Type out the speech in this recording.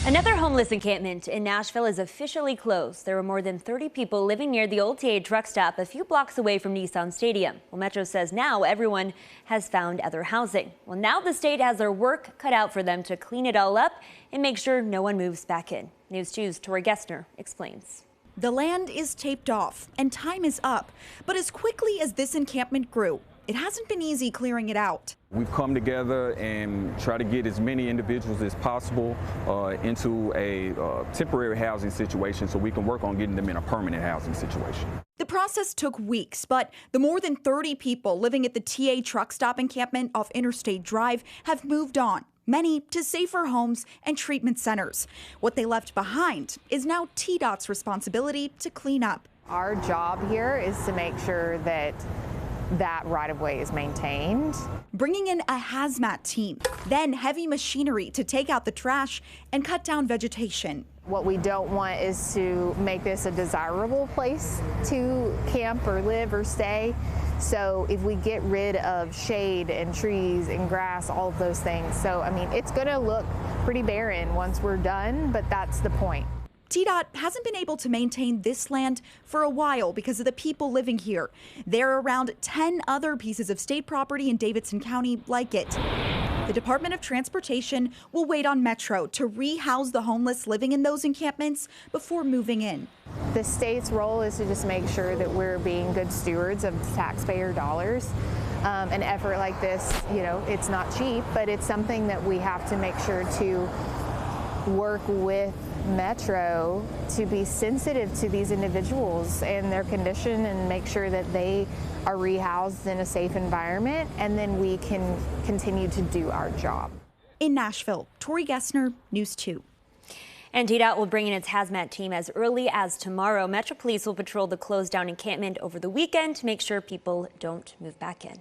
Another homeless encampment in Nashville is officially closed. There were more than 30 people living near the old TA truck stop a few blocks away from Nissan Stadium. Well, Metro says now everyone has found other housing. Well, now the state has their work cut out for them to clean it all up and make sure no one moves back in. News 2's Tori Gessner explains. The land is taped off and time is up. But as quickly as this encampment grew, it hasn't been easy clearing it out. We've come together and try to get as many individuals as possible into a temporary housing situation so we can work on getting them in a permanent housing situation. The process took weeks, but the more than 30 people living at the TA truck stop encampment off Interstate Drive have moved on, many to safer homes and treatment centers. What they left behind is now TDOT's responsibility to clean up. Our job here is to make sure that right-of-way is maintained. Bringing in a hazmat team, then heavy machinery to take out the trash and cut down vegetation. What we don't want is to make this a desirable place to camp or live or stay. So if we get rid of shade and trees and grass, all of those things. So, I mean, it's going to look pretty barren once we're done, but that's the point. TDOT hasn't been able to maintain this land for a while because of the people living here. There are around 10 other pieces of state property in Davidson County like it. The Department of Transportation will wait on Metro to rehouse the homeless living in those encampments before moving in. The state's role is to just make sure that we're being good stewards of taxpayer dollars. An effort like this, you know, it's not cheap, but it's something that we have to make sure to work with Metro to be sensitive to these individuals and their condition and make sure that they are rehoused in a safe environment, and then we can continue to do our job. In Nashville, Tori Gessner, News 2. And TDOT will bring in its hazmat team as early as tomorrow. Metro Police will patrol the closed down encampment over the weekend to make sure people don't move back in.